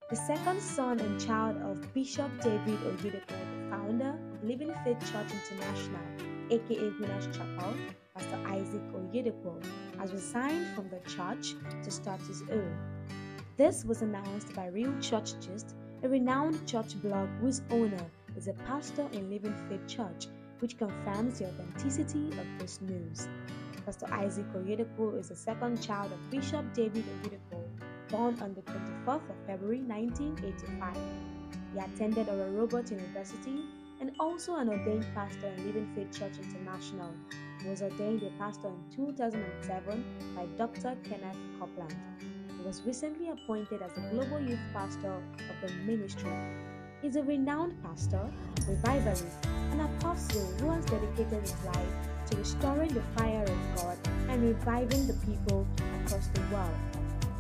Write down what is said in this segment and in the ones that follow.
the second son and child of Bishop David Oyedepo, the founder of Living Faith Church International, aka Winners Chapel. Pastor Isaac Oyedepo has resigned from the church to start his own. This was announced by Real Church Gist, a renowned church blog whose owner is a pastor in Living Faith Church, which confirms the authenticity of this news. Pastor Isaac Oyedepo is the second child of Bishop David Oyedepo, born on the 24th of February 1985. He attended Oral Roberts University and also an ordained pastor in Living Faith Church International. He was ordained a pastor in 2007 by Dr. Kenneth Copeland. He was recently appointed as the Global Youth Pastor of the ministry. He is a renowned pastor, revivalist, and apostle who has dedicated his life to restoring the fire of God and reviving the people across the world.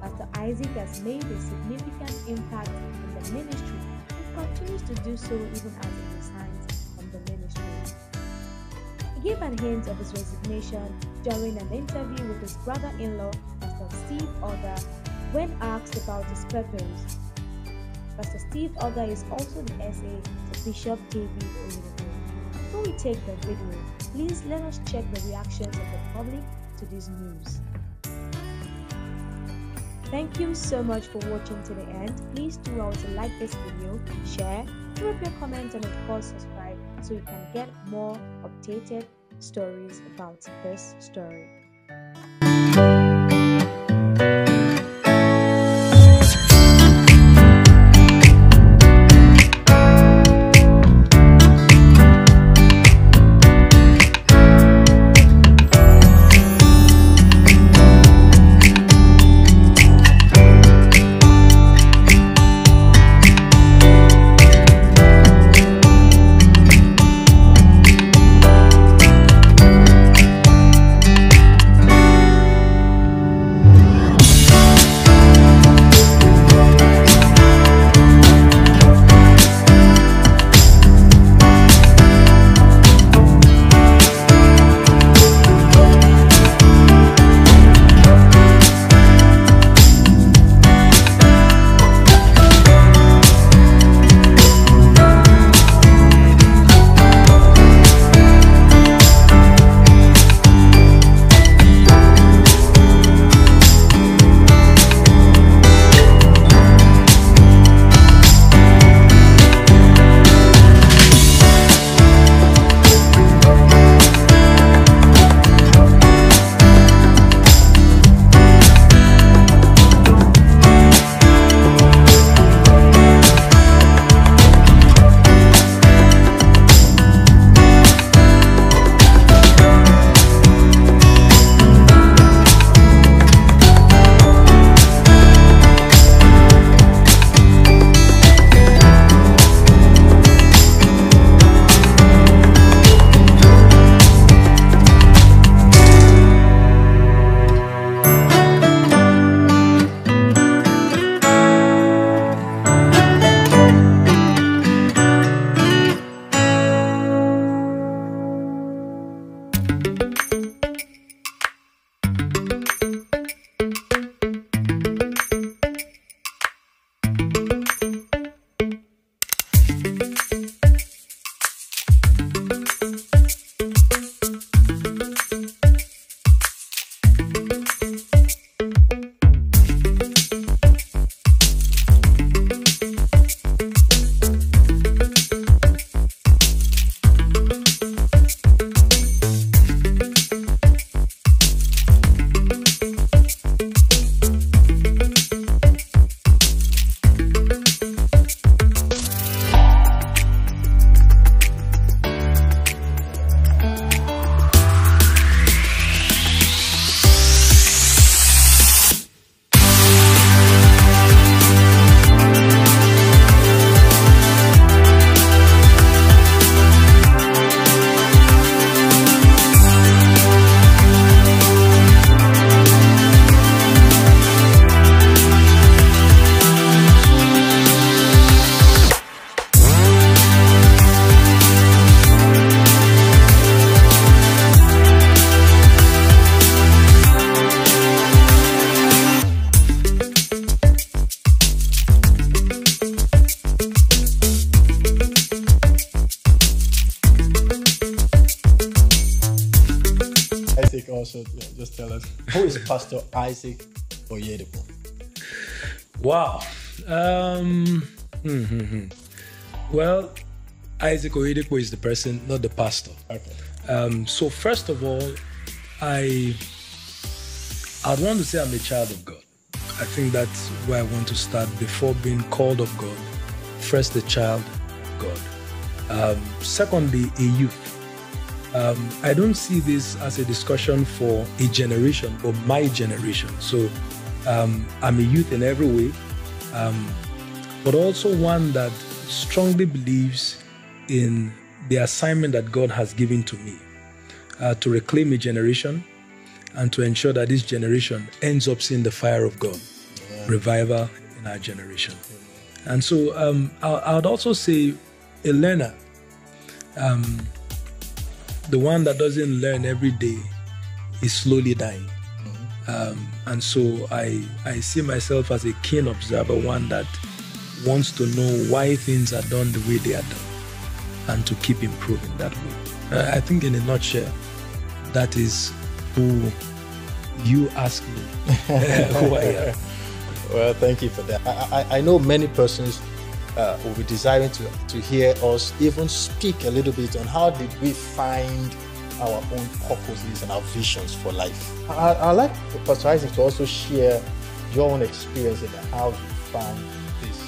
Pastor Isaac has made a significant impact in the ministry and continues to do so even as he resigns from the ministry. He gave an hint of his resignation during an interview with his brother-in-law, Pastor Steve Order, when asked about his purpose. Pastor Steve Order is also the SA to Bishop David Oyedepo. Before we take the video, please let us check the reactions of the public to this news. Thank you so much for watching to the end. Please do also like this video, share, drop your comments, and of course subscribe so you can get more updated stories about this story. also just tell us, who is Pastor Isaac Oyedepo? Wow. Well, Isaac Oyedepo is the person, not the pastor. Okay. So first of all, I'd want to say I'm a child of God. I think that's where I want to start before being called of God. First, a child of God. Secondly, a youth. I don't see this as a discussion for a generation, but my generation. So I'm a youth in every way, but also one that strongly believes in the assignment that God has given to me, to reclaim a generation and to ensure that this generation ends up seeing the fire of God, revival in our generation. And so I would also say a learner, the one that doesn't learn every day is slowly dying. And so I see myself as a keen observer, one that wants to know why things are done the way they are done and to keep improving that way. I think in a nutshell, that is who you ask me who I am. Well, thank you for that. I know many persons will be desiring to hear us even speak a little bit on how did we find our own purposes and our visions for life. I'd like Pastor Isaac to also share your own experience in how you found this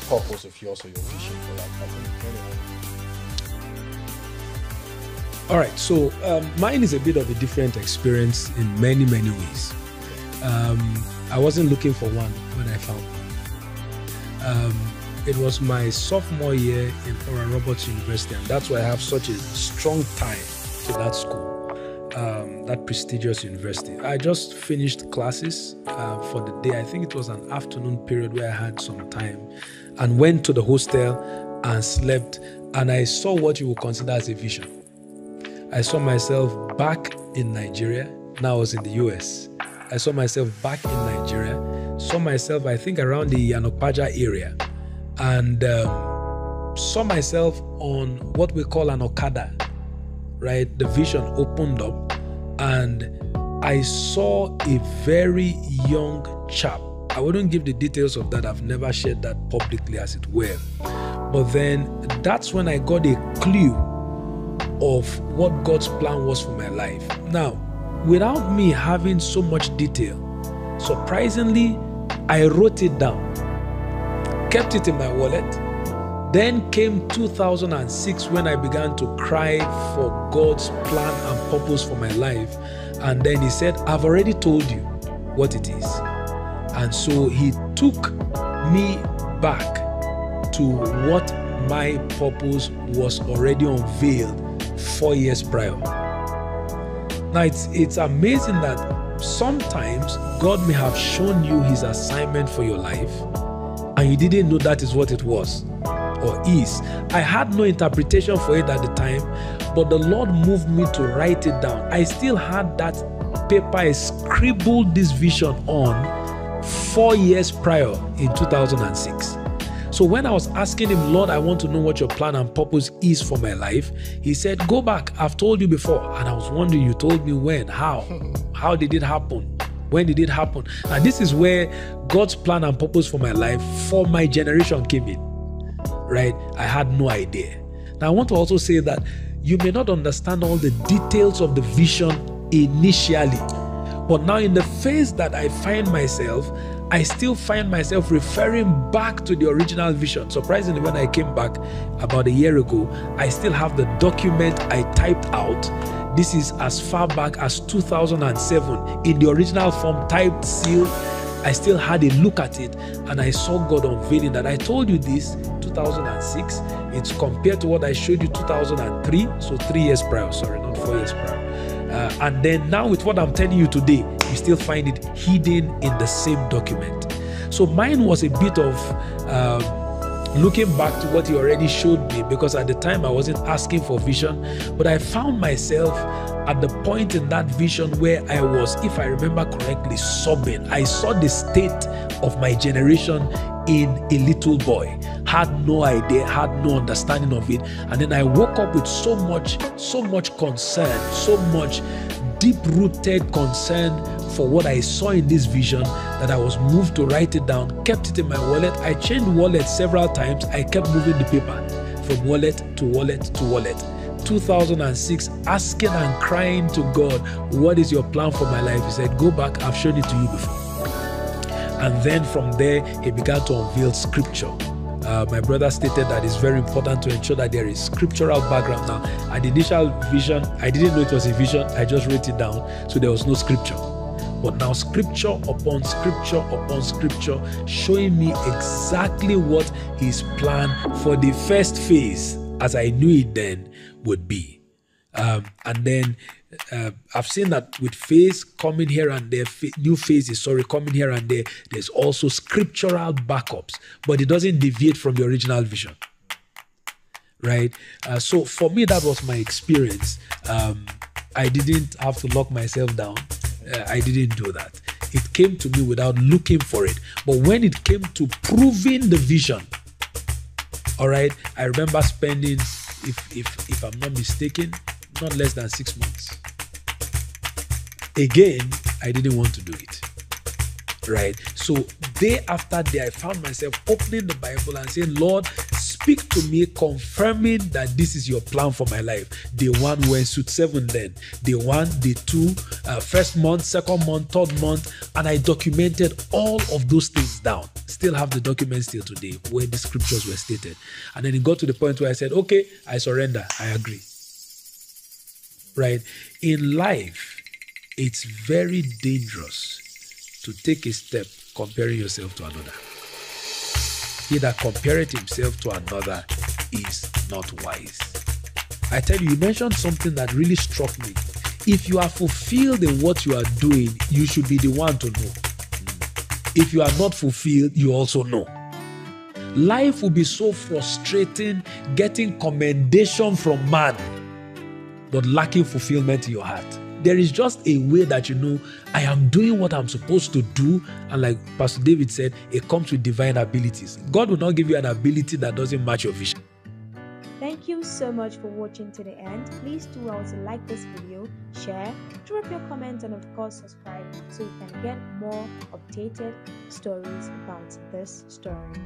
purpose of yours or your vision for life. All right, so mine is a bit of a different experience in many, many ways. I wasn't looking for one when I found one. It was my sophomore year in Oral Roberts University, and that's why I have such a strong tie to that school, that prestigious university. I just finished classes for the day. I think it was an afternoon period where I had some time, and went to the hostel and slept, and I saw what you would consider as a vision. I saw myself back in Nigeria. Now I was in the US. I saw myself back in Nigeria, saw myself, I think, around the Yanopaja area, and saw myself on what we call an Okada, right? The vision opened up, and I saw a very young chap. I wouldn't give the details of that. I've never shared that publicly, as it were. But then that's when I got a clue of what God's plan was for my life. Now, without me having so much detail, surprisingly, I wrote it down, kept it in my wallet. Then came 2006 when I began to cry for God's plan and purpose for my life. And then he said, I've already told you what it is. And so he took me back to what my purpose was already unveiled 4 years prior. Now, it's amazing that sometimes God may have shown you his assignment for your life, and you didn't know that is what it was or is. I had no interpretation for it at the time, but the Lord moved me to write it down. I still had that paper I scribbled this vision on 4 years prior in 2006. So when I was asking him, Lord, I want to know what your plan and purpose is for my life, he said, go back. I've told you before. And I was wondering, you told me when, how? How did it happen? When did it happen? And this is where God's plan and purpose for my life, for my generation, came in, right? I had no idea. Now, I want to also say that you may not understand all the details of the vision initially, but now in the phase that I find myself, I still find myself referring back to the original vision. Surprisingly, when I came back about a year ago, I still have the document I typed out. This is as far back as 2007 in the original form, typed, sealed. I still had a look at it, and I saw God unveiling that. I told you this 2006. It's compared to what I showed you 2003, so 3 years prior, sorry, not 4 years prior. And then now with what I'm telling you today, you still find it hidden in the same document. So mine was a bit of looking back to what he already showed me, because at the time I wasn't asking for vision, but I found myself at the point in that vision where I was, if I remember correctly, sobbing. I saw the state of my generation in a little boy, had no idea, had no understanding of it. And then I woke up with so much concern, so much deep-rooted concern for what I saw in this vision that I was moved to write it down, kept it in my wallet. I changed wallets several times. I kept moving the paper from wallet to wallet to wallet. 2006, asking and crying to God, what is your plan for my life? He said, go back, I've shown it to you before. And then from there, he began to unveil scripture. My brother stated that it's very important to ensure that there is scriptural background. Now, at the initial vision, I didn't know it was a vision. I just wrote it down, so there was no scripture. But now scripture upon scripture upon scripture showing me exactly what his plan for the first phase, as I knew it then, would be. And then I've seen that with phase coming here and there, new phases, coming here and there, there's also scriptural backups, but it doesn't deviate from the original vision. Right? So for me, that was my experience. I didn't have to lock myself down. I didn't do that. It came to me without looking for it. But when it came to proving the vision, all right, I remember spending, if I'm not mistaken, not less than 6 months. Again, I didn't want to do it. Right? So day after day, I found myself opening the Bible and saying, Lord, speak to me, confirming that this is your plan for my life. Day 1, we were in suit 7 then. Day 1, day 2, first month, second month, third month, and I documented all of those things down. Still have the documents till today where the scriptures were stated. And then it got to the point where I said, okay, I surrender. I agree. Right? In life, it's very dangerous to take a step comparing yourself to another. He that compareth himself to another is not wise. I tell you, you mentioned something that really struck me. If you are fulfilled in what you are doing, you should be the one to know. If you are not fulfilled, you also know. Life will be so frustrating getting commendation from man, but lacking fulfillment in your heart. There is just a way that you know, I am doing what I'm supposed to do. And like Pastor David said, it comes with divine abilities. God will not give you an ability that doesn't match your vision. Thank you so much for watching to the end. Please do also like this video, share, drop your comments, and of course subscribe so you can get more updated stories about this story.